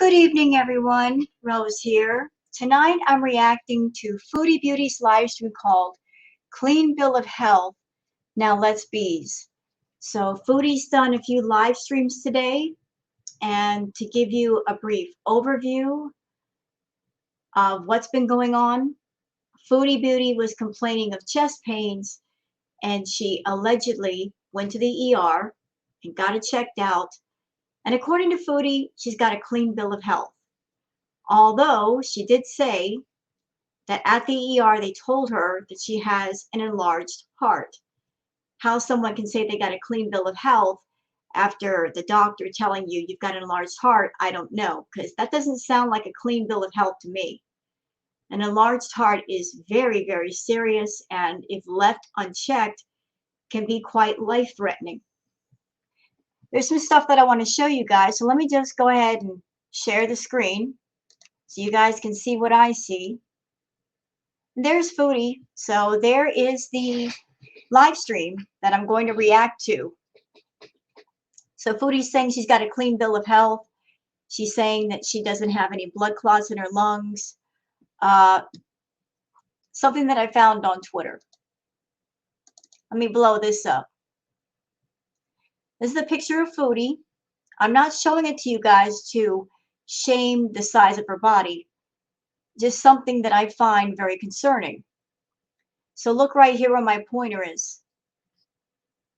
Good evening, everyone. Rose here. Tonight I'm reacting to Foodie Beauty's live stream called Clean Bill of Health. Now let's bees. So Foodie's done a few live streams today, and to give you a brief overview of what's been going on, Foodie Beauty was complaining of chest pains, and she allegedly went to the ER and got it checked out. And according to Foodie, she's got a clean bill of health. Although she did say that at the ER they told her that she has an enlarged heart. How someone can say they got a clean bill of health after the doctor telling you you've got an enlarged heart, I don't know, because that doesn't sound like a clean bill of health to me. An enlarged heart is very, very serious, and if left unchecked, can be quite life-threatening. There's some stuff that I want to show you guys, so let me just go ahead and share the screen so you guys can see what I see. There's Foodie. So there is the live stream that I'm going to react to. So Foodie's saying she's got a clean bill of health. She's saying that she doesn't have any blood clots in her lungs. Something that I found on Twitter. Let me blow this up. This is a picture of Foodie. I'm not showing it to you guys to shame the size of her body. Just something that I find very concerning. So look right here where my pointer is.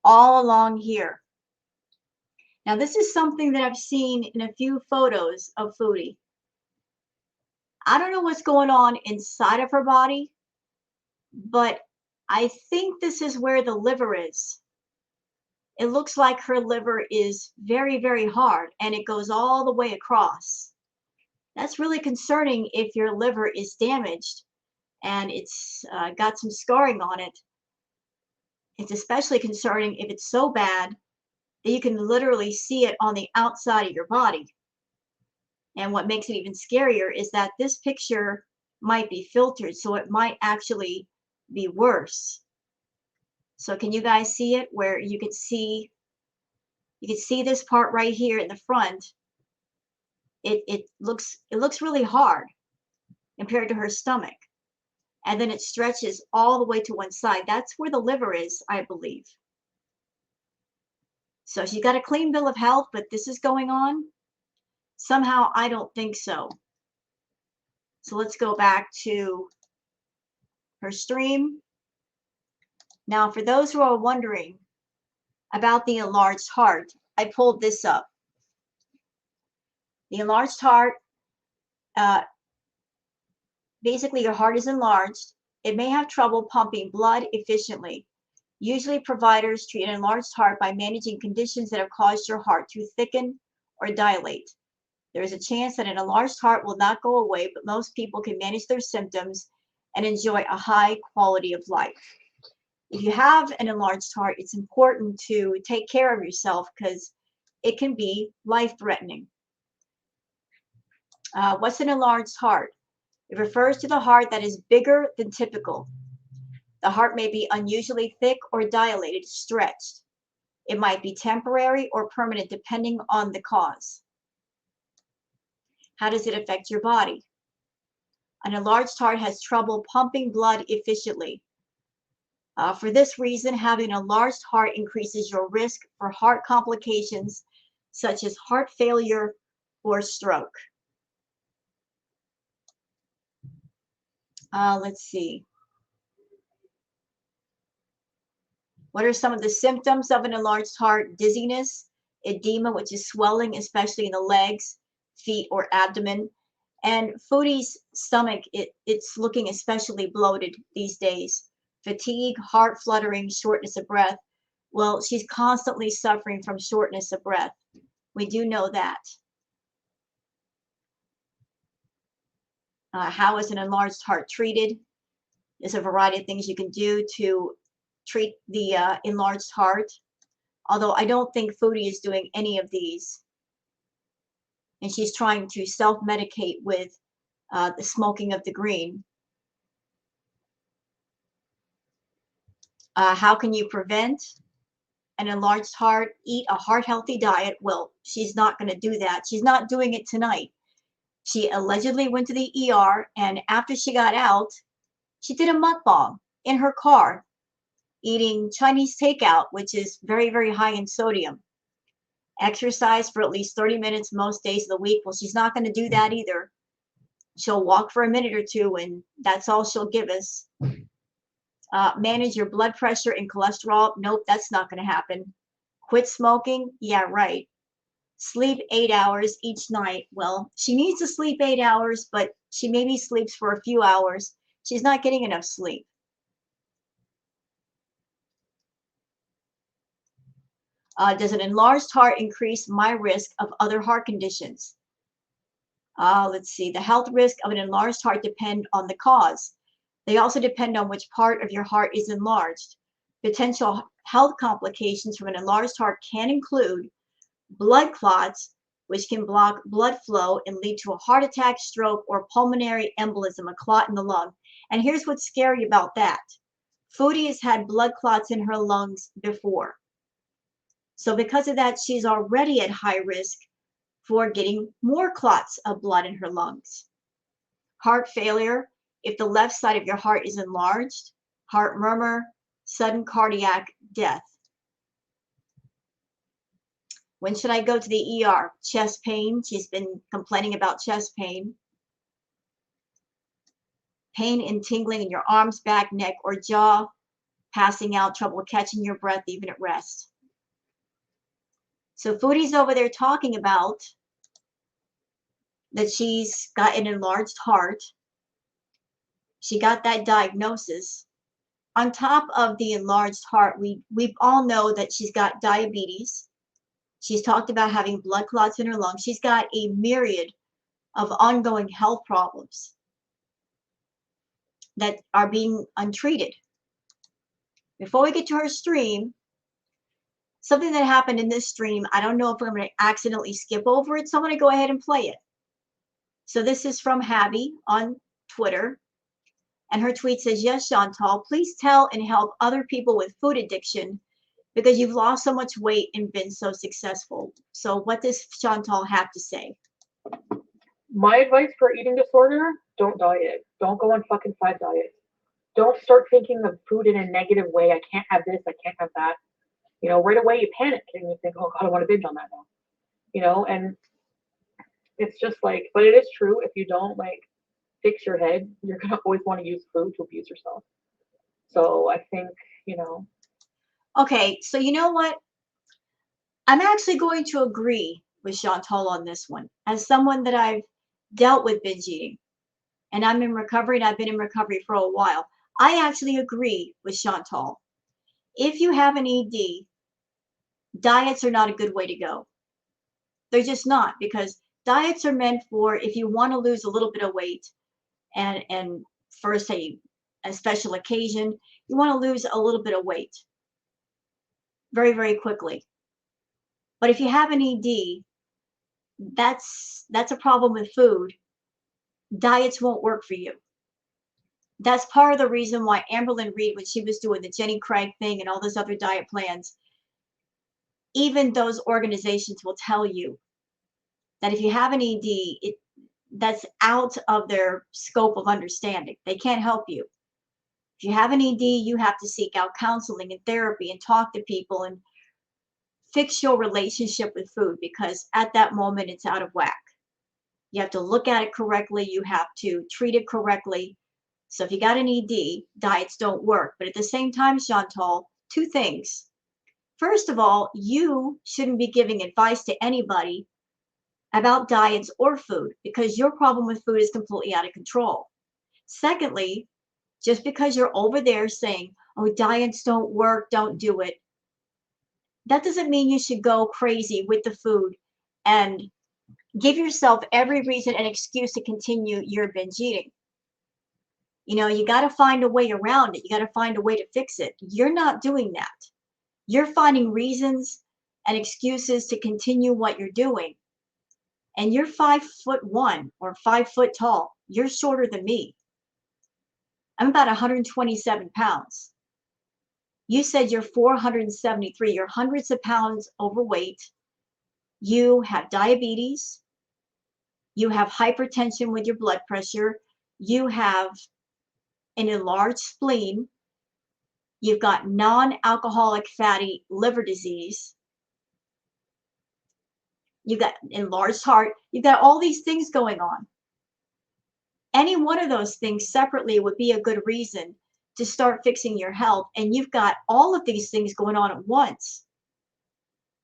All along here. Now this is something that I've seen in a few photos of Foodie. I don't know what's going on inside of her body, but I think this is where the liver is. It looks like her liver is very, very hard, and it goes all the way across. That's really concerning if your liver is damaged and it's got some scarring on it. It's especially concerning if it's so bad that you can literally see it on the outside of your body. And what makes it even scarier is that this picture might be filtered, so it might actually be worse. So can you guys see it, where you can see this part right here in the front? It looks really hard compared to her stomach. And then it stretches all the way to one side. That's where the liver is, I believe. So she's got a clean bill of health, but this is going on? Somehow, I don't think so. So let's go back to her stream. Now, for those who are wondering about the enlarged heart, I pulled this up. The enlarged heart, basically your heart is enlarged. It may have trouble pumping blood efficiently. Usually providers treat an enlarged heart by managing conditions that have caused your heart to thicken or dilate. There is a chance that an enlarged heart will not go away, but most people can manage their symptoms and enjoy a high quality of life. If you have an enlarged heart, it's important to take care of yourself because it can be life-threatening. What's an enlarged heart? It refers to the heart that is bigger than typical. The heart may be unusually thick or dilated, stretched. It might be temporary or permanent depending on the cause. How does it affect your body? An enlarged heart has trouble pumping blood efficiently. For this reason, having an enlarged heart increases your risk for heart complications such as heart failure or stroke. Let's see. What are some of the symptoms of an enlarged heart? Dizziness, edema, which is swelling, especially in the legs, feet, or abdomen. And Foodie's stomach, it's looking especially bloated these days. Fatigue, heart fluttering, shortness of breath. Well, she's constantly suffering from shortness of breath. We do know that. How is an enlarged heart treated? There's a variety of things you can do to treat the enlarged heart, although I don't think Foodie is doing any of these. And she's trying to self-medicate with the smoking of the green. How can you prevent an enlarged heart? Eat a heart-healthy diet. Well, she's not going to do that. She's not doing it tonight. She allegedly went to the ER, and after she got out, she did a mukbang in her car, eating Chinese takeout, which is very, very high in sodium. Exercise for at least 30 minutes most days of the week. Well, she's not going to do that either. She'll walk for a minute or two, and that's all she'll give us. Manage your blood pressure and cholesterol. Nope, that's not going to happen. Quit smoking. Yeah, right. Sleep 8 hours each night. Well, she needs to sleep 8 hours, but she maybe sleeps for a few hours. She's not getting enough sleep. Does an enlarged heart increase my risk of other heart conditions? Let's see. The health risk of an enlarged heart depend on the cause. They also depend on which part of your heart is enlarged. Potential health complications from an enlarged heart can include blood clots, which can block blood flow and lead to a heart attack, stroke, or pulmonary embolism, a clot in the lung. And here's what's scary about that. Foodie has had blood clots in her lungs before. So because of that, she's already at high risk for getting more clots of blood in her lungs. Heart failure, if the left side of your heart is enlarged, heart murmur, sudden cardiac death. When should I go to the ER? Chest pain. She's been complaining about chest pain. Pain and tingling in your arms, back, neck, or jaw. Passing out, trouble catching your breath even at rest. So Foodie's over there talking about that she's got an enlarged heart. She got that diagnosis. On top of the enlarged heart, we all know that she's got diabetes. She's talked about having blood clots in her lungs. She's got a myriad of ongoing health problems that are being untreated. Before we get to her stream, something that happened in this stream, I don't know if I'm going to accidentally skip over it, so I'm going to go ahead and play it. So this is from Habby on Twitter, and her tweet says, yes, Chantal, please tell and help other people with food addiction because you've lost so much weight and been so successful. So what does Chantal have to say? My advice for eating disorder, don't diet. Don't go on fucking 5 diets. Don't start thinking of food in a negative way. I can't have this, I can't have that. You know, right away you panic and you think, oh God, I want to binge on that now. You know, and it's just like, but it is true, if you don't like fix your head, you're gonna always want to use food to abuse yourself. So I think, you know. Okay, so you know what? I'm actually going to agree with Chantal on this one. As someone that I've dealt with binge eating, and I'm in recovery, and I've been in recovery for a while, I actually agree with Chantal. If you have an ED, diets are not a good way to go. They're just not, because diets are meant for if you want to lose a little bit of weight and for say a special occasion, you want to lose a little bit of weight very, very quickly. But if you have an ED, that's a problem with food. Diets won't work for you. That's part of the reason why Amberlynn Reed, when she was doing the Jenny Craig thing and all those other diet plans, even those organizations will tell you that if you have an ED, that's out of their scope of understanding. They can't help you. If you have an ED, you have to seek out counseling and therapy and talk to people and fix your relationship with food, because at that moment it's out of whack. You have to look at it correctly. You have to treat it correctly. So if you got an ED, diets don't work. But at the same time, Chantal, 2 things. First of all, you shouldn't be giving advice to anybody about diets or food because your problem with food is completely out of control. Secondly, just because you're over there saying, oh, diets don't work, don't do it, that doesn't mean you should go crazy with the food and give yourself every reason and excuse to continue your binge eating. You know, you got to find a way around it. You got to find a way to fix it. You're not doing that. You're finding reasons and excuses to continue what you're doing. And you're 5'1" or 5 foot tall. You're shorter than me. I'm about 127 pounds. You said you're 473. You're hundreds of pounds overweight. You have diabetes. You have hypertension with your blood pressure. You have an enlarged spleen. You've got non-alcoholic fatty liver disease. You've got enlarged heart. You've got all these things going on. Any one of those things separately would be a good reason to start fixing your health. And you've got all of these things going on at once.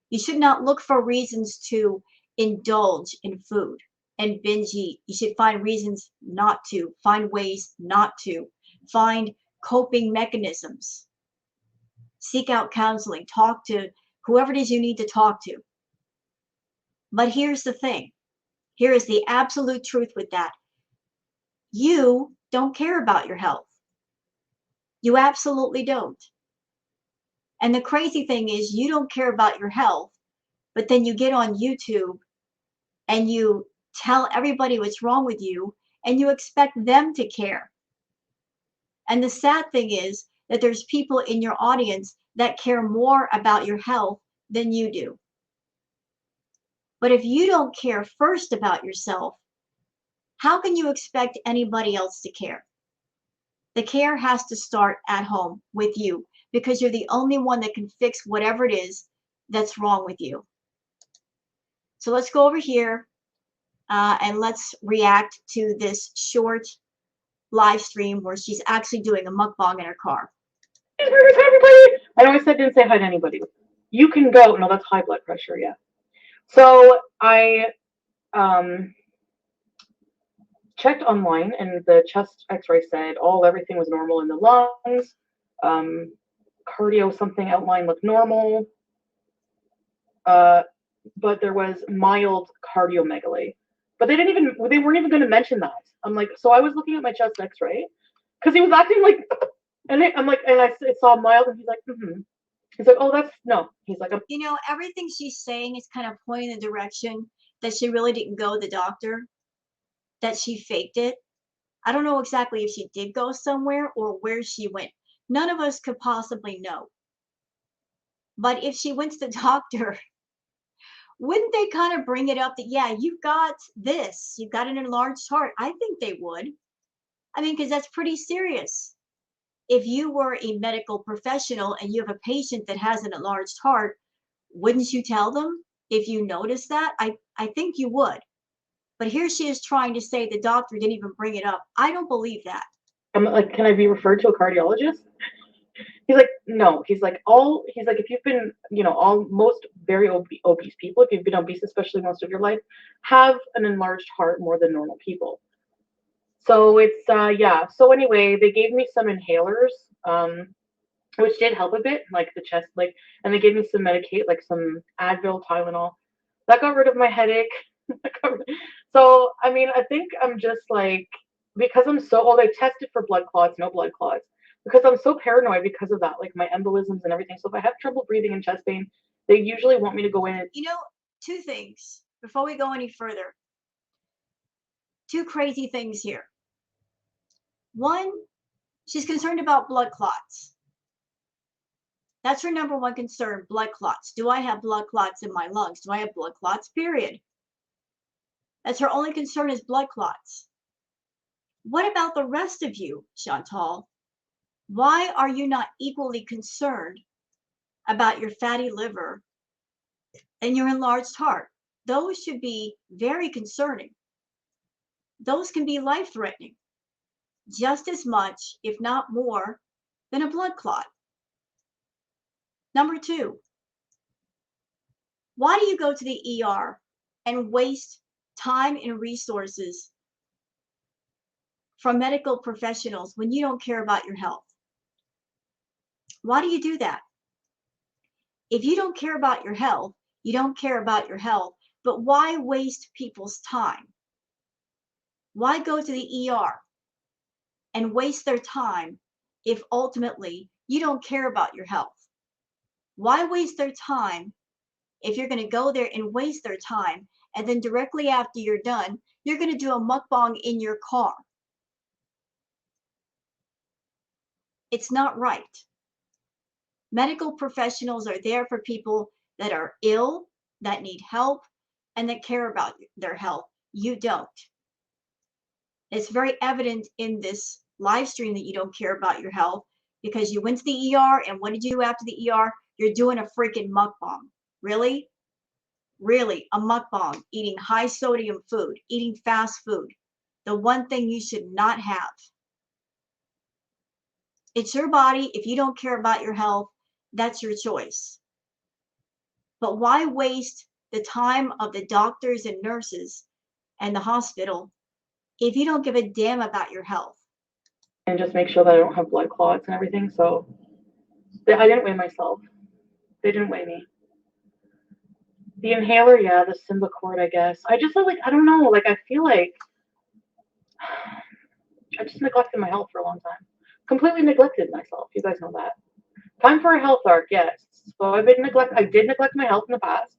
You should not look for reasons to indulge in food and binge eat. You should find reasons not to, find ways not to, find coping mechanisms. Seek out counseling, talk to whoever it is you need to talk to. But here's the thing. Here is the absolute truth with that. You don't care about your health. You absolutely don't. And the crazy thing is you don't care about your health, but then you get on YouTube and you tell everybody what's wrong with you and you expect them to care. And the sad thing is that there's people in your audience that care more about your health than you do. But if you don't care first about yourself, how can you expect anybody else to care? The care has to start at home with you because you're the only one that can fix whatever it is that's wrong with you. So let's go over here and let's react to this short live stream where she's actually doing a mukbang in her car. Hey, everybody! I know I said didn't say hi to anybody. You can go. No, that's high blood pressure. Yeah. So I checked online, and the chest X-ray said everything was normal in the lungs. Cardio something outline looked normal. But there was mild cardiomegaly. But they weren't even going to mention that. I'm like, so I was looking at my chest X-ray because he was acting like, and I saw mild, and he's like, mm-hmm. He's like, oh, that's no. He's like, you know, everything she's saying is kind of pointing in the direction that she really didn't go to the doctor, that she faked it. I don't know exactly if she did go somewhere or where she went. None of us could possibly know. But if she went to the doctor, wouldn't they kind of bring it up that, yeah, you've got this, you've got an enlarged heart? I think they would. I mean, because that's pretty serious. If you were a medical professional and you have a patient that has an enlarged heart, wouldn't you tell them if you noticed that? I think you would. But here she is trying to say the doctor didn't even bring it up. I don't believe that. I'm like, can I be referred to a cardiologist? He's like, no. He's like, if you've been, most very obese people, if you've been obese, especially most of your life, have an enlarged heart more than normal people. So it's, yeah. So anyway, they gave me some inhalers, which did help a bit, like the chest, and they gave me some like some Advil, Tylenol. That got rid of my headache. So, I mean, I think I'm just like, because I'm they tested for blood clots, no blood clots, because I'm so paranoid because of that, like my embolisms and everything. So if I have trouble breathing and chest pain, they usually want me to go in. You know, two things before we go any further. Two crazy things here. One, she's concerned about blood clots. That's her number one concern, blood clots. Do I have blood clots in my lungs? Do I have blood clots? Period. That's her only concern is blood clots. What about the rest of you, Chantal? Why are you not equally concerned about your fatty liver and your enlarged heart? Those should be very concerning. Those can be life-threatening, just as much, if not more, than a blood clot. Number two, why do you go to the ER and waste time and resources from medical professionals when you don't care about your health? Why do you do that? If you don't care about your health, you don't care about your health, but why waste people's time? Why go to the ER and waste their time if ultimately you don't care about your health? Why waste their time if you're going to go there and waste their time and then directly after you're done, you're going to do a mukbang in your car? It's not right. Medical professionals are there for people that are ill, that need help, and that care about their health. You don't. It's very evident in this live stream that you don't care about your health because you went to the ER, and what did you do after the ER? You're doing a freaking mukbang. Really? Really, a mukbang, eating high sodium food, eating fast food. The one thing you should not have. It's your body. If you don't care about your health, that's your choice. But why waste the time of the doctors and nurses and the hospital if you don't give a damn about your health? And just make sure that I don't have blood clots and everything. So I didn't weigh myself. They didn't weigh me. The inhaler, yeah, the Symbicort, I guess. I just feel like, I don't know, like I feel like I just neglected my health for a long time. Completely neglected myself. You guys know that. Time for a health arc, yes. So I did neglect my health in the past,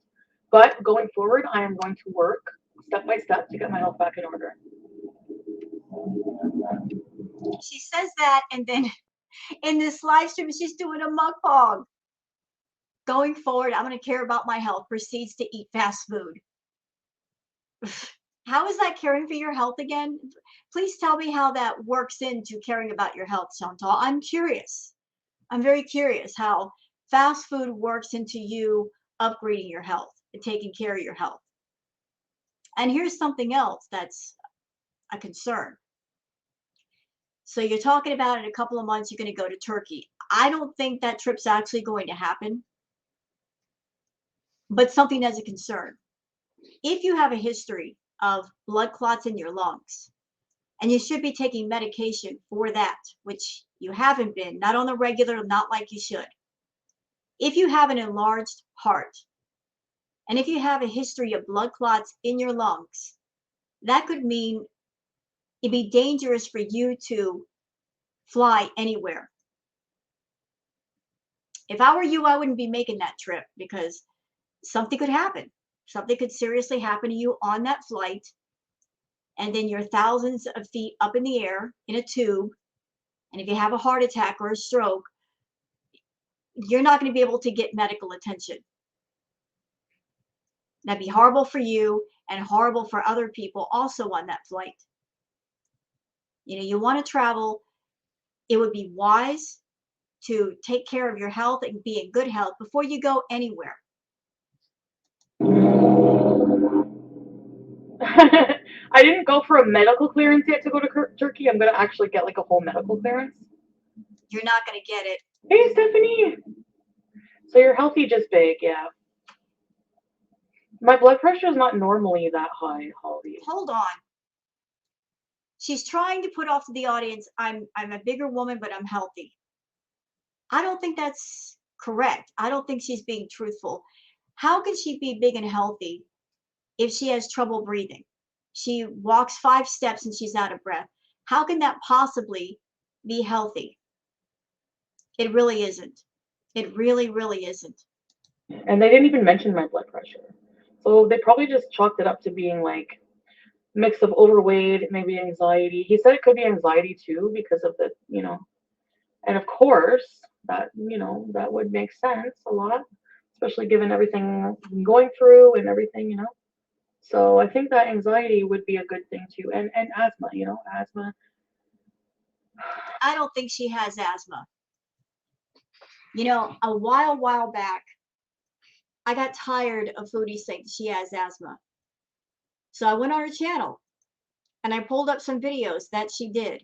but going forward, I am going to work step by step to get my health back in order. She says that, and then in this live stream, she's doing a mukbang. Going forward, I'm going to care about my health. Proceeds to eat fast food. How is that caring for your health again? Please tell me how that works into caring about your health, Chantal. I'm curious. I'm very curious how fast food works into you upgrading your health and taking care of your health. And here's something else that's a concern. So you're talking about in a couple of months, you're going to go to Turkey. I don't think that trip's actually going to happen, but something that's a concern. If you have a history of blood clots in your lungs, and you should be taking medication for that, which you haven't been, not on the regular, not like you should. If you have an enlarged heart, and if you have a history of blood clots in your lungs, that could mean it'd be dangerous for you to fly anywhere. If I were you, I wouldn't be making that trip because something could happen. Something could seriously happen to you on that flight, and then you're thousands of feet up in the air in a tube, and if you have a heart attack or a stroke, you're not going to be able to get medical attention. That'd be horrible for you and horrible for other people also on that flight. You know, you want to travel. It would be wise to take care of your health and be in good health before you go anywhere. I didn't go for a medical clearance yet to go to Turkey. I'm going to actually get like a whole medical clearance. You're not going to get it. Hey, Stephanie. So you're healthy, just big, yeah. My blood pressure is not normally that high, Holly. Hold on. She's trying to put off to the audience, I'm a bigger woman, but I'm healthy. I don't think that's correct. I don't think she's being truthful. How can she be big and healthy if she has trouble breathing? She walks 5 steps and she's out of breath. How can that possibly be healthy? It really isn't. It really, really isn't. And they didn't even mention my blood pressure. So they probably just chalked it up to being like mix of overweight, maybe anxiety. He said it could be anxiety too because of the, you know, and of course that, you know, that would make sense a lot, especially given everything I'm going through and everything, you know. So I think that anxiety would be a good thing too. And asthma, you know, asthma. I don't think she has asthma. You know, a while back, I got tired of Foodie saying she has asthma. So I went on her channel and I pulled up some videos that she did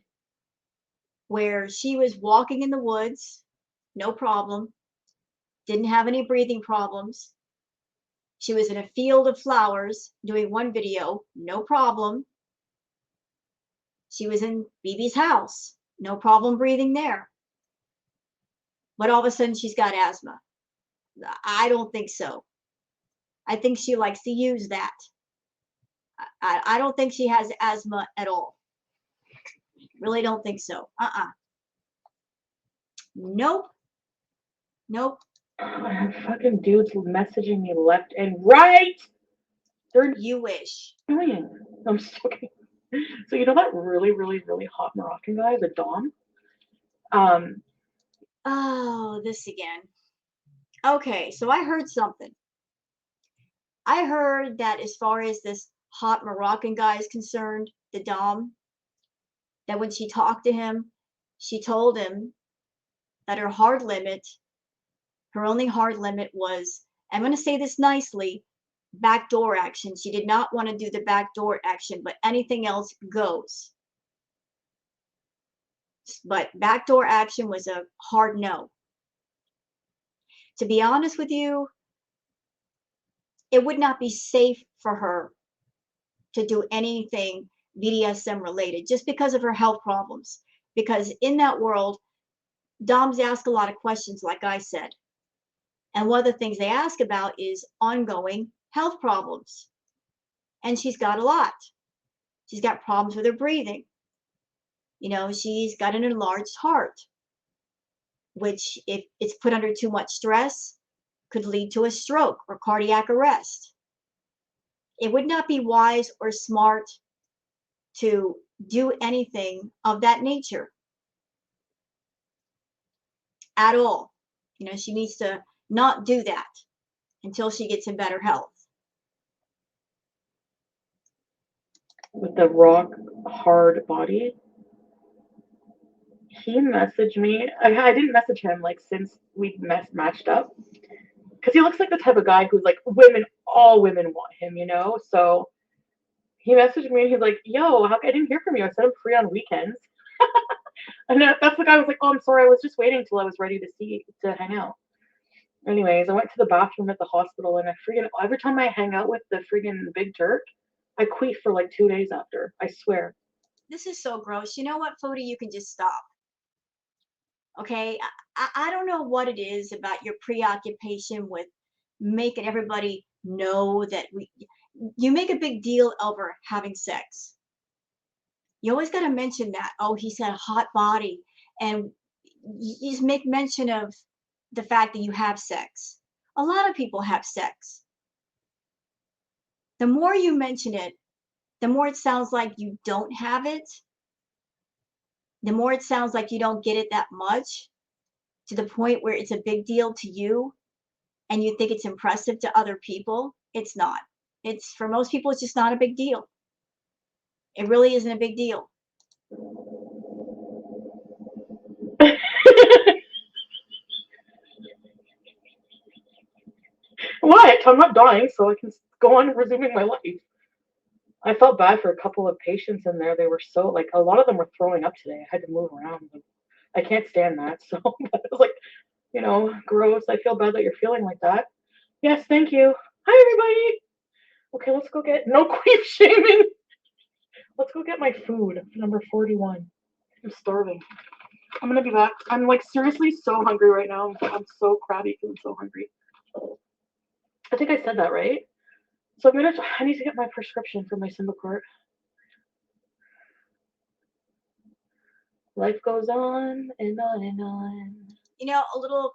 where she was walking in the woods, no problem, didn't have any breathing problems. She was in a field of flowers doing one video, no problem. She was in BB's house, no problem breathing there. But all of a sudden she's got asthma. I don't think so. I think she likes to use that. I don't think she has asthma at all. Really don't think so. Nope. Nope. I have fucking dudes messaging me left and right. They're You wish. annoying. I'm just joking. So you know that really, really, really hot Moroccan guy, the Dom? Oh, this again. Okay, so I heard something. I heard that as far as this hot Moroccan guy is concerned, the Dom, that when she talked to him, she told him that her only hard limit was, I'm going to say this nicely, backdoor action. She did not want to do the backdoor action, but anything else goes. But backdoor action was a hard no. To be honest with you, it would not be safe for her to do anything BDSM related just because of her health problems. Because in that world, Doms ask a lot of questions, like I said. And one of the things they ask about is ongoing health problems. And she's got a lot. She's got problems with her breathing. You know, she's got an enlarged heart, which, if it's put under too much stress, could lead to a stroke or cardiac arrest. It would not be wise or smart to do anything of that nature at all. You know, she needs to not do that until she gets in better health. With the rock hard body, he messaged me. I didn't message him like since we matched up, because he looks like the type of guy who's like, all women want him, you know. So he messaged me and he's like, "Yo, I didn't hear from you. I said I'm free on weekends." And that's the guy. I was like, "Oh, I'm sorry. I was just waiting till I was ready to hang out." Anyways, I went to the bathroom at the hospital, and every time I hang out with the Big Turk, I queef for like 2 days after. I swear. This is so gross. You know what, Foodie? You can just stop. Okay? I don't know what it is about your preoccupation with making everybody know that you make a big deal over having sex. You always got to mention that. Oh, he's had a hot body. And you just make mention of the fact that you have sex. A lot of people have sex. The more you mention it, the more it sounds like you don't have it. The more it sounds like you don't get it that much, to the point where it's a big deal to you and you think it's impressive to other people. It's not. It's, for most people, it's just not a big deal. It really isn't a big deal. What? I'm not dying, so I can go on resuming my life. I felt bad for a couple of patients in there. They were so, like, a lot of them were throwing up today. I had to move around. I can't stand that. So I was like, you know, gross. I feel bad that you're feeling like that. Yes, thank you. Hi, everybody. Okay, let's go get, no queef shaming. Let's go get my food. Number 41. I'm starving. I'm gonna be back. I'm like seriously so hungry right now. I'm so crabby because I'm so hungry. I think I said that right. So I need to get my prescription for my Symbicort. Life goes on and on and on. You know,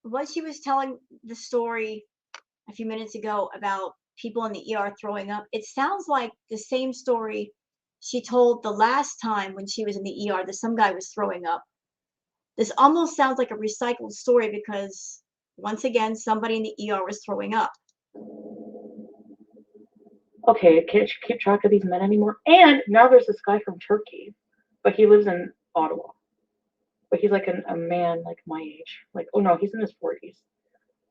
what she was telling the story a few minutes ago about people in the ER throwing up, it sounds like the same story she told the last time when she was in the ER that some guy was throwing up. This almost sounds like a recycled story because, once again, somebody in the ER was throwing up. Okay, I can't keep track of these men anymore. And now there's this guy from Turkey, but he lives in Ottawa. But he's like a man like my age. Like, oh no, he's in his 40s.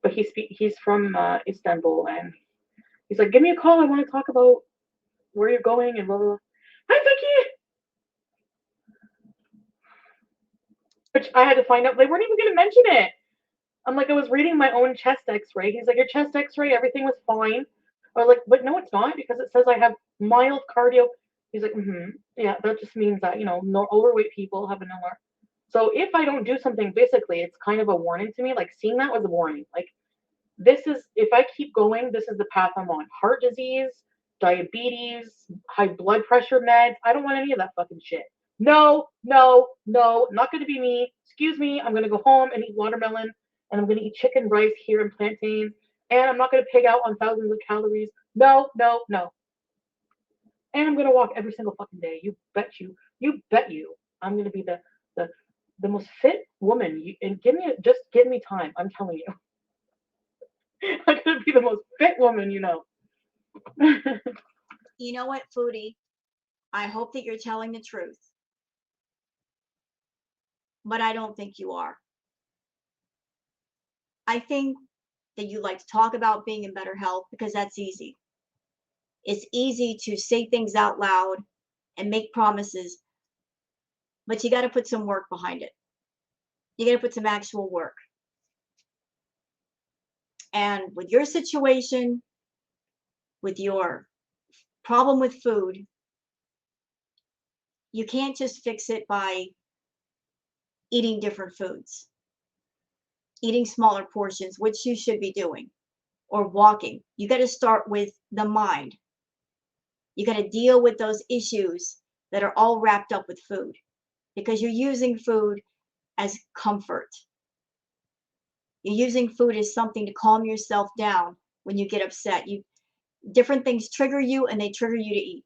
But he's from Istanbul, and he's like, "Give me a call. I want to talk about where you're going and blah blah blah." Hi, Vicky. Which I had to find out. They weren't even going to mention it. I'm like, I was reading my own chest X-ray. He's like, "Your chest X-ray, everything was fine." I was like, "But no, it's not, because it says I have mild cardio." He's like, "Yeah, that just means that, you know, no overweight people have an alarm." So if I don't do something, basically, it's kind of a warning to me. Like, seeing that was a warning. Like, if I keep going, this is the path I'm on. Heart disease, diabetes, high blood pressure meds. I don't want any of that fucking shit. No, no, no, not going to be me. Excuse me. I'm going to go home and eat watermelon, and I'm going to eat chicken, rice here, and plantains, and I'm not going to pig out on thousands of calories. No, no, no. And I'm going to walk every single fucking day. You bet you. You bet you. I'm going to be the most fit woman. And give me time. I'm telling you. I'm going to be the most fit woman, you know. You know what, Foodie? I hope that you're telling the truth, but I don't think you are. I think that you like to talk about being in better health because that's easy. It's easy to say things out loud and make promises, but you got to put some work behind it. You got to put some actual work. And with your situation, with your problem with food, you can't just fix it by eating different foods, eating smaller portions, which you should be doing, or walking. You got to start with the mind. You got to deal with those issues that are all wrapped up with food because you're using food as comfort. You're using food as something to calm yourself down when you get upset. Different things trigger you and they trigger you to eat.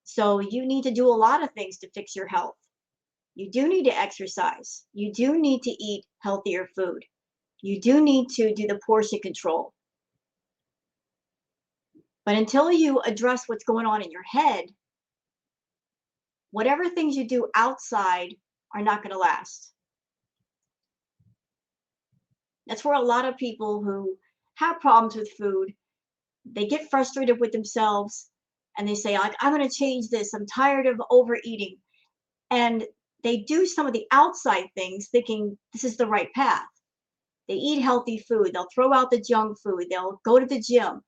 So you need to do a lot of things to fix your health. You do need to exercise. You do need to eat healthier food. You do need to do the portion control. But until you address what's going on in your head, whatever things you do outside are not going to last. That's where a lot of people who have problems with food, they get frustrated with themselves and they say, like, I'm going to change this. I'm tired of overeating. And they do some of the outside things thinking this is the right path. They eat healthy food. They'll throw out the junk food. They'll go to the gym.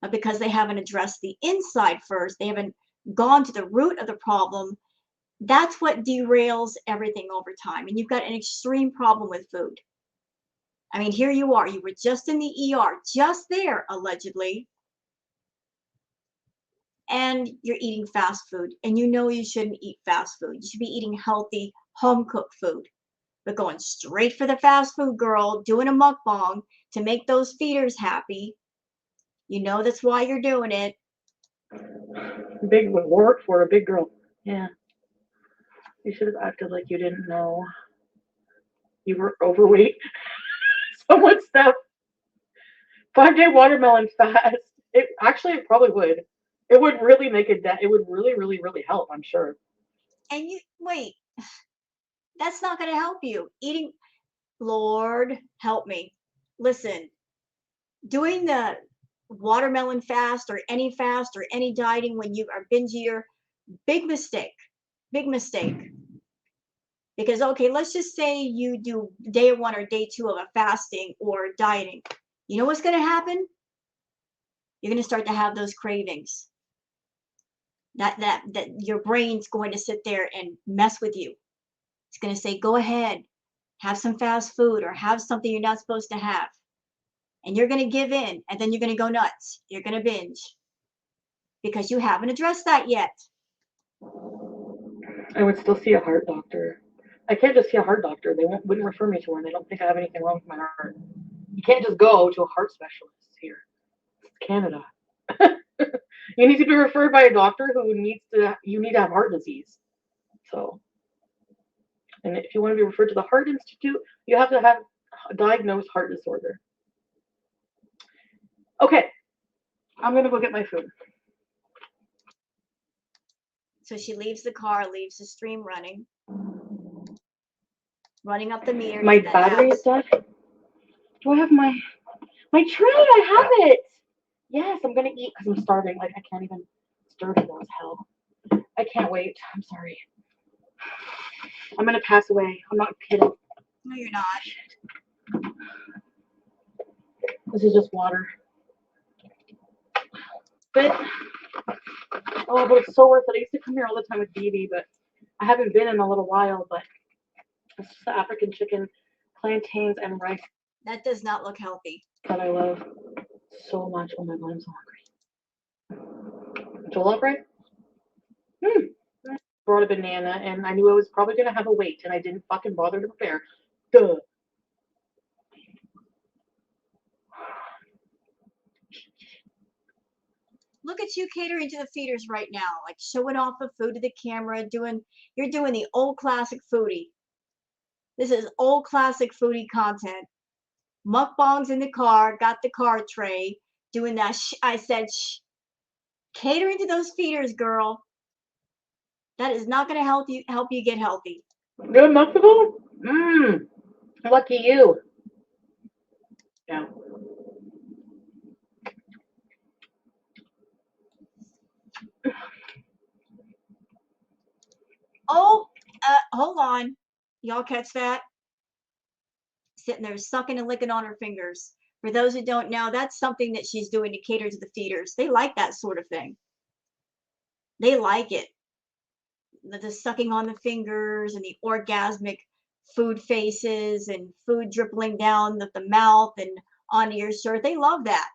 But because they haven't addressed the inside first, they haven't gone to the root of the problem, that's what derails everything over time. And you've got an extreme problem with food. I mean, here you are. You were just in the ER, just there, allegedly. And you're eating fast food. And you know you shouldn't eat fast food. You should be eating healthy, home-cooked food. But going straight for the fast food girl, doing a mukbang to make those feeders happy. You know that's why you're doing it. Big work for a big girl. Yeah. You should have acted like you didn't know you were overweight. Someone stuff. 5-day watermelon fast. It probably would. It would really make it it would really, really, really help, I'm sure. And you wait, that's not going to help you. Eating, Lord, help me. Listen, doing the watermelon fast or any dieting when you are binge eater, big mistake. Big mistake. Because, okay, let's just say you do day 1 or day 2 of a fasting or dieting. You know what's going to happen? You're going to start to have those cravings. That your brain's going to sit there and mess with you. It's going to say, go ahead, have some fast food or have something you're not supposed to have. And you're going to give in, and then you're going to go nuts. You're going to binge because you haven't addressed that yet. I would still see a heart doctor. I can't just see a heart doctor. They wouldn't refer me to one. They don't think I have anything wrong with my heart. You can't just go to a heart specialist here. It's Canada. You need to be referred by a doctor you need to have heart disease. So, and if you want to be referred to the Heart Institute, you have to have a diagnosed heart disorder. Okay, I'm gonna go get my food. So she leaves the car, leaves the stream running up the meter. My battery is dead. Do I have my tray? I have it. Yes, I'm gonna eat because I'm starving. Like I can't even stir it as hell. I can't wait. I'm sorry. I'm gonna pass away. I'm not kidding. No, you're not. This is just water. But it's so worth it. I used to come here all the time with Dee Dee, but I haven't been in a little while. But it's just the African chicken, plantains, and rice. That does not look healthy. That I love so much. Oh my god, I'm so hungry. Jollof rice? Brought a banana, and I knew I was probably gonna have a wait, and I didn't fucking bother to prepare. Duh. Look at you catering to the feeders right now, like showing off the food to the camera, you're doing the old classic foodie. This is old classic foodie content. Mukbangs in the car, got the car tray, doing that. I said, catering to those feeders, girl. That is not going to help you get healthy. You're in Mexico? Lucky you. Yeah. Oh, hold on. Y'all catch that? Sitting there sucking and licking on her fingers. For those who don't know, that's something that she's doing to cater to the feeders. They like that sort of thing. They like it. The sucking on the fingers and the orgasmic food faces and food dribbling down the mouth and onto your shirt. They love that.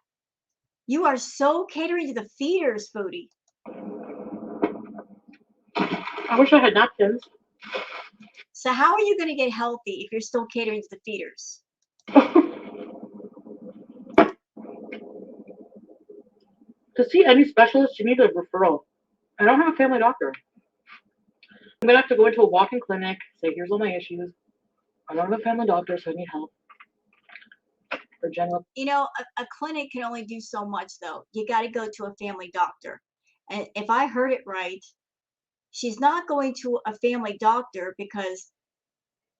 You are so catering to the feeders, Foodie. I wish I had napkins. So how are you going to get healthy if you're still catering to the feeders? To see any specialist, you need a referral. I don't have a family doctor. I'm going to have to go into a walk-in clinic, say, here's all my issues. I don't have a family doctor, so I need help. For general. You know, a clinic can only do so much, though. You got to go to a family doctor. And if I heard it right, she's not going to a family doctor because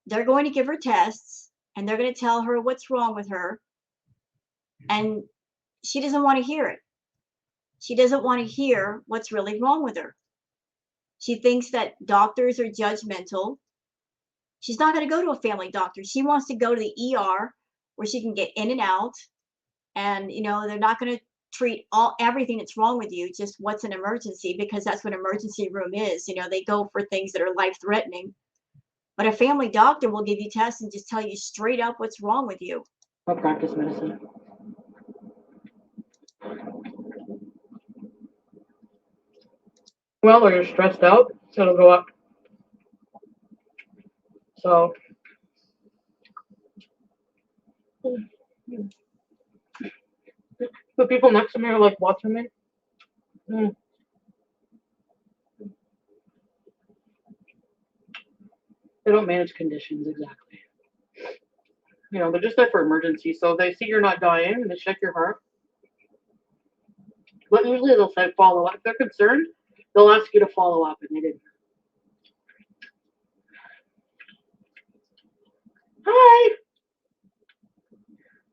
they're going to give her tests and they're going to tell her what's wrong with her. And she doesn't want to hear it. She doesn't want to hear what's really wrong with her. She thinks that doctors are judgmental. She's not going to go to a family doctor. She wants to go to the ER where she can get in and out. And, you know, they're not going to treat everything that's wrong with you, just what's an emergency, because that's what emergency room is. You know, they go for things that are life-threatening. But a family doctor will give you tests and just tell you straight up what's wrong with you. I'll practice medicine. Well, or you're stressed out, so it'll go up. So, the people next to me are like watching me. They don't manage conditions exactly. You know, they're just there for emergency. So they see you're not dying and they check your heart. But usually they'll say follow up. If they're concerned, they'll ask you to follow up, and they didn't. Hi!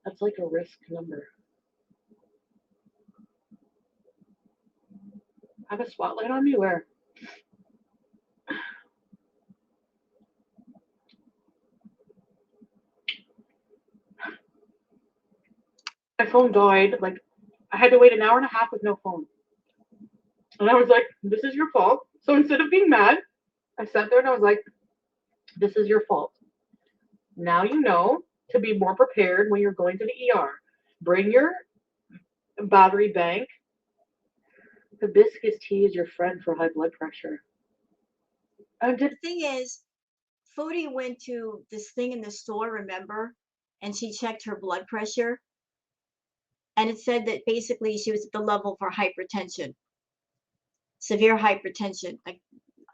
That's like a risk number. I have a spotlight on me? Where? My phone died. Like, I had to wait an hour and a half with no phone. And I was like, this is your fault. So instead of being mad, I sat there and I was like, this is your fault. Now you know to be more prepared when you're going to the ER. Bring your battery bank. Hibiscus tea is your friend for high blood pressure. The thing is, Foodie went to this thing in the store, remember? And she checked her blood pressure. And it said that basically she was at the level for hypertension. Severe hypertension, like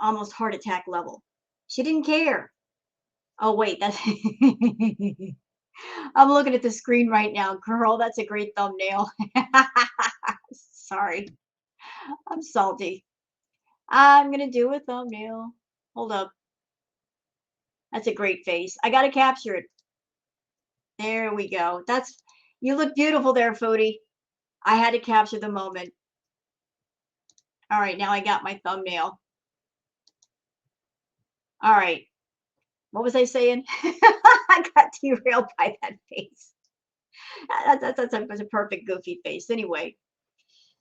almost heart attack level. She didn't care. Oh, wait, that's. I'm looking at the screen right now. Girl, that's a great thumbnail. Sorry. I'm salty. I'm going to do a thumbnail. Hold up. That's a great face. I got to capture it. There we go. You look beautiful there, Foodie. I had to capture the moment. All right, now I got my thumbnail. All right. What was I saying? I got derailed by that face. That's a perfect goofy face. Anyway,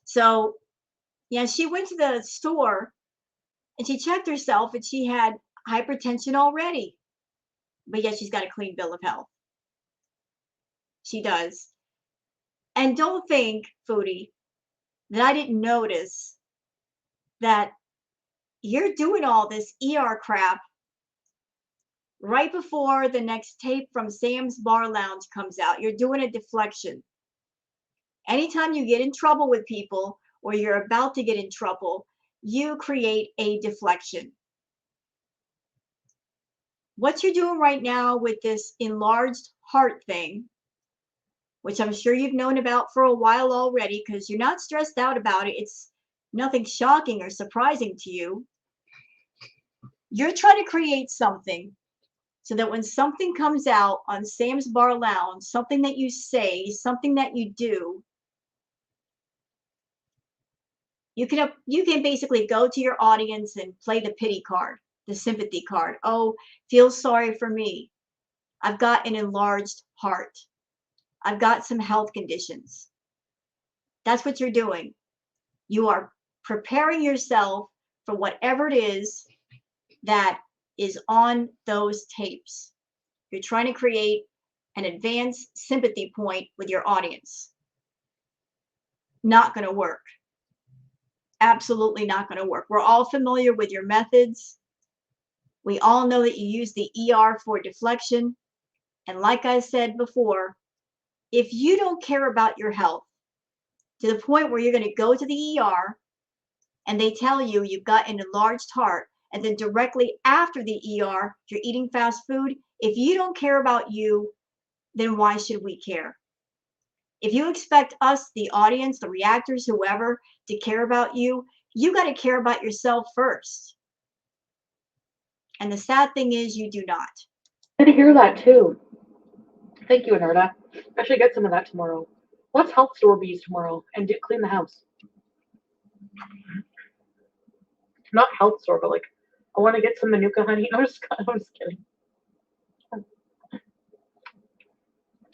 so yeah, she went to the store and she checked herself and she had hypertension already. But yet she's got a clean bill of health. She does. And don't think, Foodie, that I didn't notice that you're doing all this ER crap right before the next tape from Sam's Bar Lounge comes out. You're doing a deflection. Anytime you get in trouble with people or you're about to get in trouble, you create a deflection. What you're doing right now with this enlarged heart thing which I'm sure you've known about for a while already because you're not stressed out about it. It's nothing shocking or surprising to you. You're trying to create something so that when something comes out on Sam's Bar Lounge, something that you say, something that you do, you can basically go to your audience and play the pity card, the sympathy card. Oh, feel sorry for me. I've got an enlarged heart. I've got some health conditions. That's what you're doing. You are preparing yourself for whatever it is that is on those tapes. You're trying to create an advanced sympathy point with your audience. Not going to work. Absolutely not going to work. We're all familiar with your methods. We all know that you use the ER for deflection. And like I said before, if you don't care about your health to the point where you're going to go to the ER and they tell you you've got an enlarged heart, and then directly after the ER, you're eating fast food, if you don't care about you, then why should we care? If you expect us, the audience, the reactors, whoever, to care about you, you got to care about yourself first. And the sad thing is you do not. I did hear that too. Thank you, Anerta. I should get some of that tomorrow. Let's health store bees tomorrow and clean the house. Not health store, but like I want to get some Manuka honey. I'm just kidding.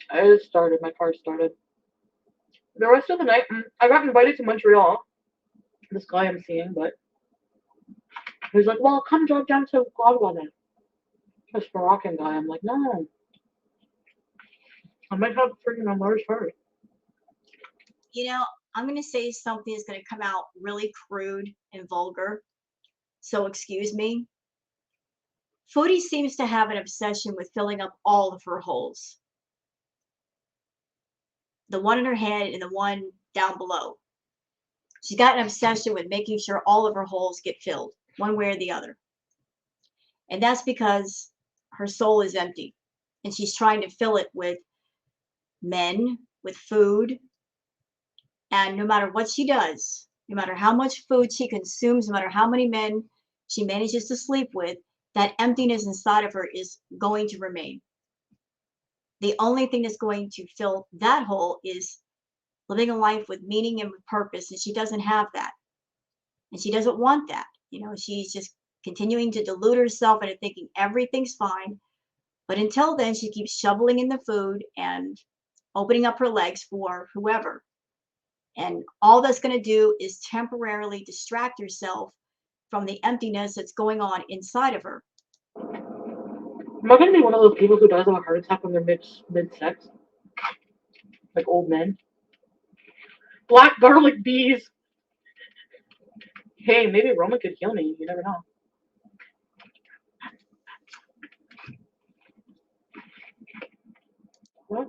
I just started. My car started. The rest of the night, I got invited to Montreal. This guy I'm seeing, but he's like, "Well, come drive down to Ottawa then." This Moroccan guy. I'm like, "No, I might have freaking enlarged heart." You know, I'm going to say something that's going to come out really crude and vulgar. So excuse me. Foodie seems to have an obsession with filling up all of her holes. The one in her head and the one down below. She's got an obsession with making sure all of her holes get filled, one way or the other. And that's because her soul is empty. And she's trying to fill it with men, with food. And no matter what she does, no matter how much food she consumes, no matter how many men she manages to sleep with, that emptiness inside of her is going to remain. The only thing that's going to fill that hole is living a life with meaning and with purpose, and she doesn't have that. And she doesn't want that. You know, she's just continuing to delude herself into thinking everything's fine. But until then, she keeps shoveling in the food and opening up her legs for whoever. And all that's going to do is temporarily distract herself from the emptiness that's going on inside of her. Am I gonna be one of those people who does have a heart attack when they're mid-sex? Like old men? Black garlic bees. Hey, maybe Roma could heal me. You never know. What?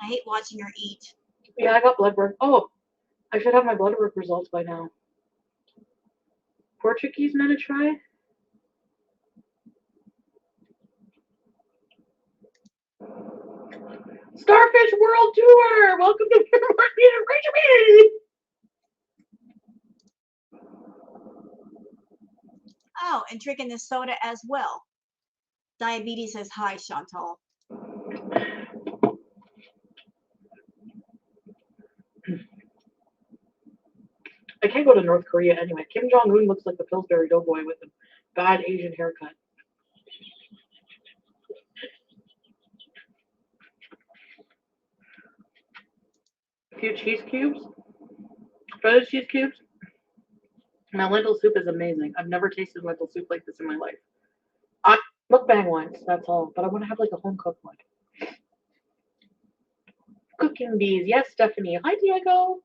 I hate watching her eat. Yeah, I got blood work. Oh, I should have my blood work results by now. Portuguese men to try? Starfish World Tour! Welcome to Rachel. Oh, and drinking the soda as well. Diabetes says hi, Chantal. I can't go to North Korea anyway. Kim Jong-un looks like the Pillsbury Doughboy with a bad Asian haircut. A few cheese cubes. Frozen cheese cubes. My lentil soup is amazing. I've never tasted lentil soup like this in my life. I mukbang once, that's all. But I want to have like a home cooked one. Cooking bees. Yes, Stephanie. Hi, Diego.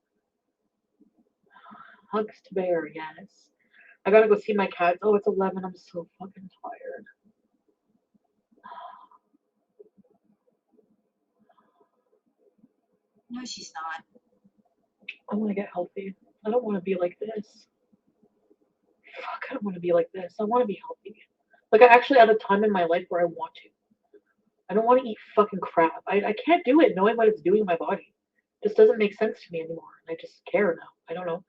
Hugs to bear. Yes. I gotta go see my cats. Oh, it's 11. I'm so fucking tired. No, she's not. I want to get healthy. I don't want to be like this. Fuck, I don't want to be like this. I want to be healthy. Like, I actually have a time in my life where I want to. I don't want to eat fucking crap. I can't do it knowing what it's doing in my body. It just doesn't make sense to me anymore. I just care now. I don't know.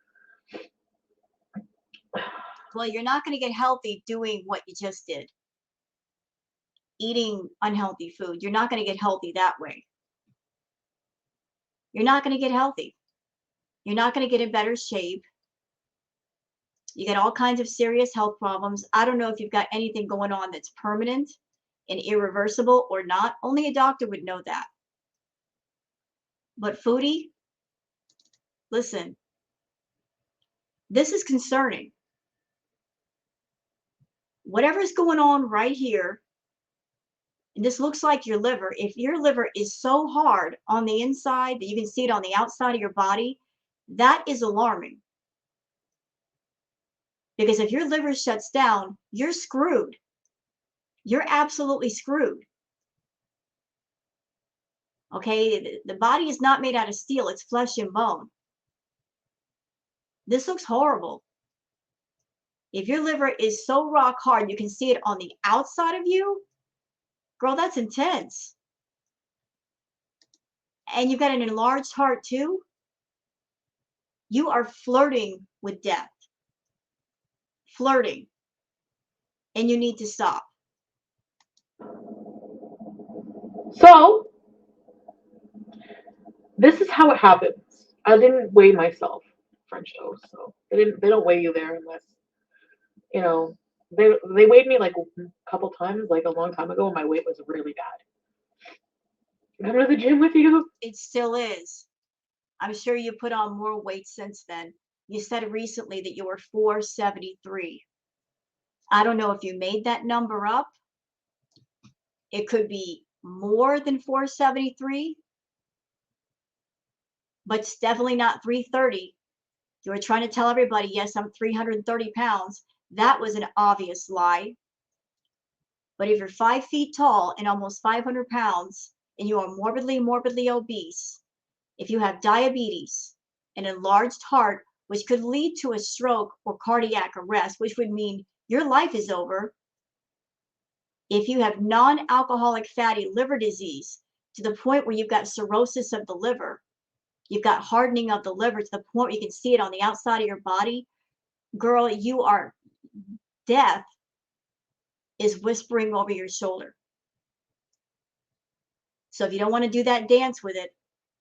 Well, you're not going to get healthy doing what you just did. Eating unhealthy food. You're not going to get healthy that way. You're not going to get healthy. You're not going to get in better shape. You get all kinds of serious health problems. I don't know if you've got anything going on that's permanent and irreversible or not. Only a doctor would know that. But Foodie, listen, this is concerning. Whatever's going on right here, and this looks like your liver. If your liver is so hard on the inside that you can see it on the outside of your body, that is alarming. Because if your liver shuts down, you're screwed. You're absolutely screwed. Okay, the body is not made out of steel, it's flesh and bone. This looks horrible. If your liver is so rock hard, you can see it on the outside of you, girl, that's intense. And you've got an enlarged heart too. You are flirting with death. Flirting. And you need to stop. So, this is how it happens. I didn't weigh myself, French toast, so they don't weigh you there unless, you know, they weighed me like a couple times, like a long time ago, and my weight was really bad. Remember the gym with you? It still is. I'm sure you put on more weight since then. You said recently that you were 473. I don't know if you made that number up. It could be more than 473, but it's definitely not 330. You were trying to tell everybody, yes, I'm 330 pounds. That was an obvious lie. But if you're 5 feet tall and almost 500 pounds and you are morbidly obese, if you have diabetes, an enlarged heart, which could lead to a stroke or cardiac arrest, which would mean your life is over. If you have non-alcoholic fatty liver disease to the point where you've got cirrhosis of the liver, you've got hardening of the liver to the point where you can see it on the outside of your body, girl, death is whispering over your shoulder. So if you don't want to do that dance with it,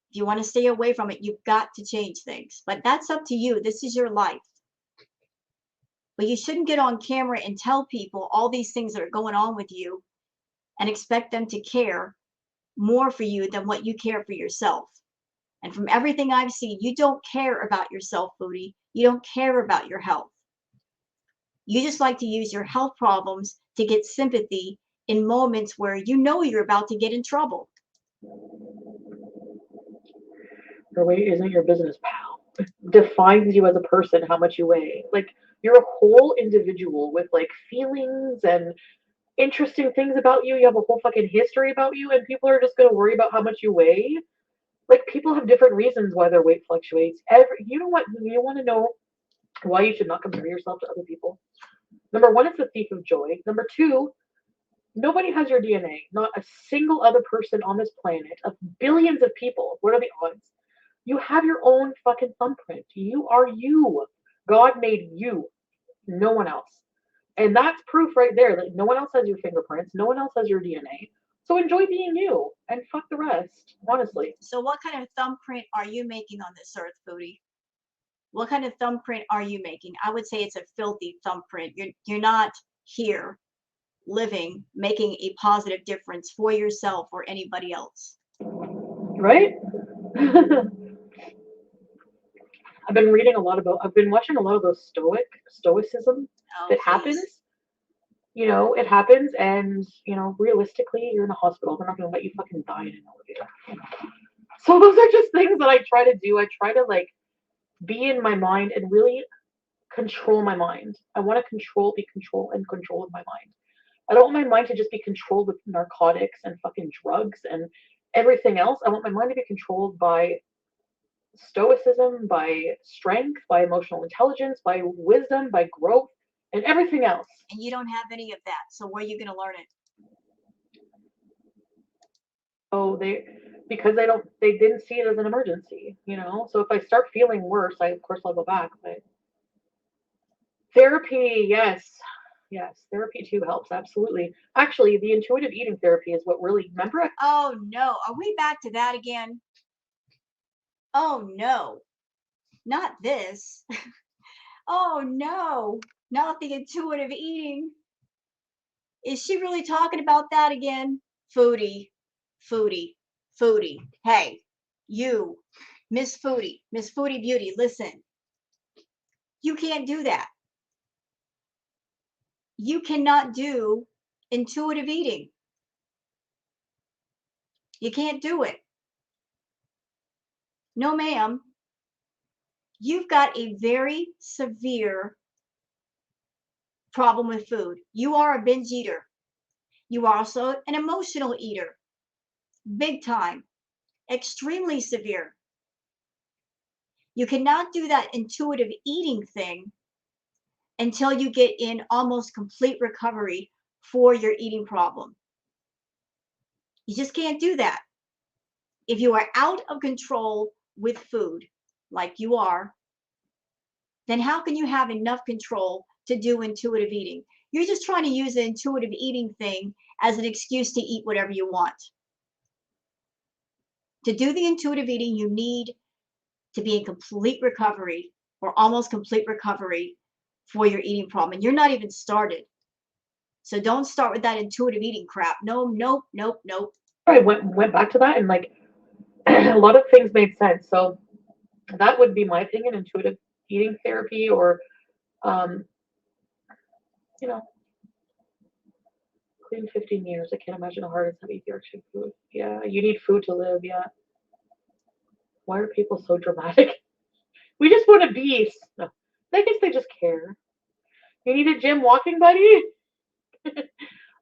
if you want to stay away from it, you've got to change things. But that's up to you. This is your life. But you shouldn't get on camera and tell people all these things that are going on with you and expect them to care more for you than what you care for yourself. And from everything I've seen, you don't care about yourself, Foodie. You don't care about your health. You just like to use your health problems to get sympathy in moments where you know you're about to get in trouble. Your weight isn't your business, pal. It defines you as a person, how much you weigh. Like, you're a whole individual with like feelings and interesting things about you. You have a whole fucking history about you, and people are just gonna worry about how much you weigh. Like, people have different reasons why their weight fluctuates. You know what? You want to know why you should not compare yourself to other people. Number one, it's a thief of joy. Number two, nobody has your DNA. Not a single other person on this planet of billions of people. What are the odds? You have your own fucking thumbprint. You are you. God made you. No one else. And that's proof right there that no one else has your fingerprints. No one else has your DNA. So enjoy being you and fuck the rest, honestly. So what kind of thumbprint are you making on this earth, Foodie? What kind of thumbprint are you making? I would say it's a filthy thumbprint. You're not here living, making a positive difference for yourself or anybody else. Right? I've been watching a lot of those stoicism that happens. You know, it happens, and you know, realistically, you're in a hospital. They're not gonna let you fucking die in an elevator. So those are just things that I try to do. I try to like be in my mind and really control my mind. I want to be control with my mind. I don't want my mind to just be controlled with narcotics and fucking drugs and everything else. I want my mind to be controlled by stoicism, by strength, by emotional intelligence, by wisdom, by growth, and everything else. And you don't have any of that. So where are you going to learn it? Oh, because they didn't see it as an emergency, you know? So if I start feeling worse, of course I'll go back, but therapy, yes. Yes, therapy too helps, absolutely. Actually, the intuitive eating therapy is what really, remember? Oh no, are we back to that again? Oh no, not this. Oh no, not the intuitive eating. Is she really talking about that again? Foodie, foodie, foodie. Hey, you, Miss Foodie Beauty, listen. You can't do that. You cannot do intuitive eating. You can't do it. No, ma'am. You've got a very severe problem with food. You are a binge eater. You are also an emotional eater. Big time. Extremely severe. You cannot do that intuitive eating thing until you get in almost complete recovery for your eating problem. You just can't do that. If you are out of control with food, like you are, then how can you have enough control to do intuitive eating? You're just trying to use the intuitive eating thing as an excuse to eat whatever you want. To do the intuitive eating, you need to be in complete recovery or almost complete recovery for your eating problem. And you're not even started. So don't start with that intuitive eating crap. No, nope, nope, nope. I went back to that and like a lot of things made sense. So that would be my opinion, intuitive eating therapy or um, you know, clean 15 years. I can't imagine how hard it's to eat your action food. Yeah, you need food to live, yeah. Why are people so dramatic? We just want to be. No, I guess they just care. You need a gym walking buddy?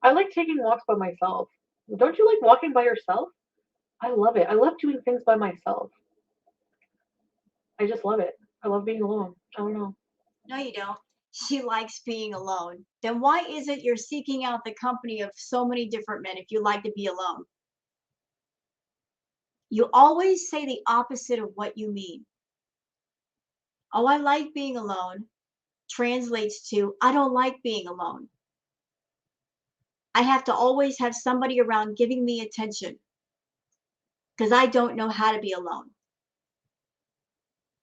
I like taking walks by myself. Don't you like walking by yourself? I love it. I love doing things by myself. I just love it. I love being alone. I don't know. No, you don't. She likes being alone. Then why is it you're seeking out the company of so many different men if you like to be alone? You always say the opposite of what you mean. Oh, I like being alone translates to I don't like being alone. I have to always have somebody around giving me attention because I don't know how to be alone.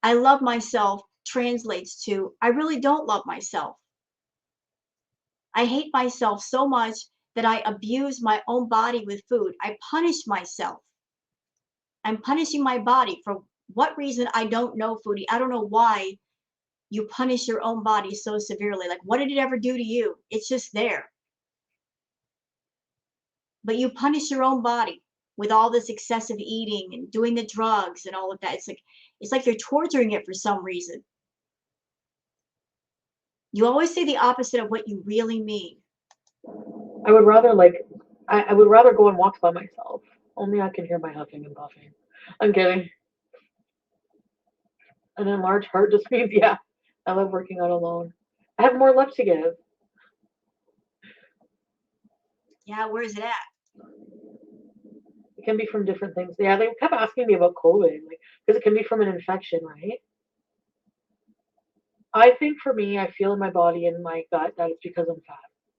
I love myself translates to I really don't love myself. I hate myself so much that I abuse my own body with food. I punish myself. I'm punishing my body for what reason I don't know, Foodie. I don't know why you punish your own body so severely. Like, what did it ever do to you? It's just there. But you punish your own body with all this excessive eating and doing the drugs and all of that. It's like you're torturing it for some reason. You always say the opposite of what you really mean. I would rather like I would rather go on walks by myself. Only I can hear my huffing and puffing. I'm kidding. An enlarged heart just means yeah. I love working out alone. I have more love to give. Yeah, where's it at? It can be from different things. Yeah, they kept asking me about COVID, like because it can be from an infection, right? I think for me, I feel in my body and my gut that it's because I'm fat.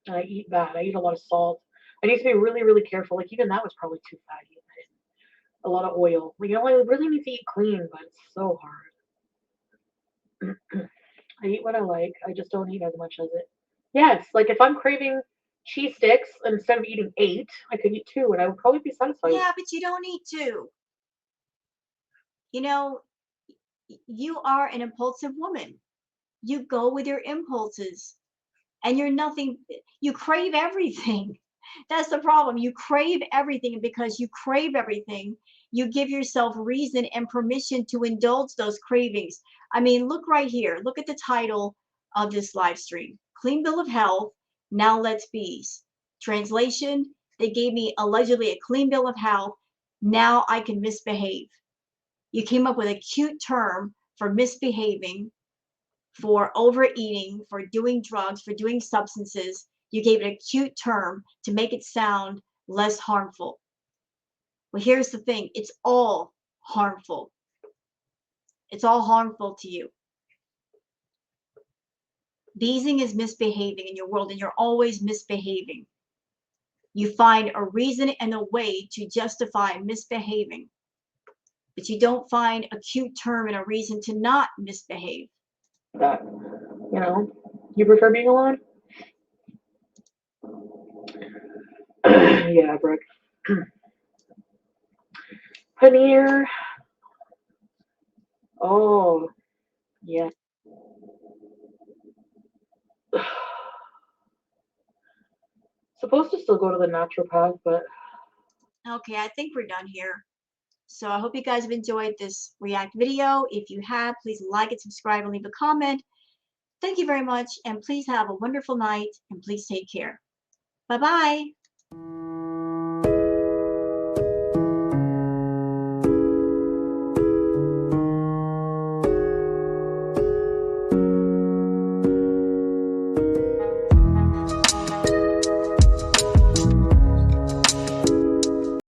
And I eat bad. I eat a lot of salt. I need to be really, really careful. Like even that was probably too fatty. A lot of oil. You know, I really need to eat clean, but it's so hard. I eat what I like. I just don't eat as much as it. Yes, like if I'm craving cheese sticks, instead of eating 8, I could eat 2, and I would probably be satisfied. Yeah, but you don't need to. You know, you are an impulsive woman. You go with your impulses and you're nothing, you crave everything. That's the problem. You crave everything. And because you crave everything, you give yourself reason and permission to indulge those cravings. I mean, look right here. Look at the title of this live stream Clean Bill of Health. Now let's bees. Translation, they gave me allegedly a clean bill of health. Now I can misbehave. You came up with a cute term for misbehaving, for overeating, for doing drugs, for doing substances. You gave it a cute term to make it sound less harmful. Well, here's the thing. It's all harmful. It's all harmful to you. Beezing is misbehaving in your world, and you're always misbehaving. You find a reason and a way to justify misbehaving, but you don't find a cute term and a reason to not misbehave. That, you know, you prefer being alone? Yeah, Brooke. Paneer. Oh, yeah. Supposed to still go to the naturopath, but Okay, I think we're done here. So I hope you guys have enjoyed this react video. If you have, please like it, subscribe, and leave a comment. Thank you very much, and please have a wonderful night, and please take care. Bye-bye.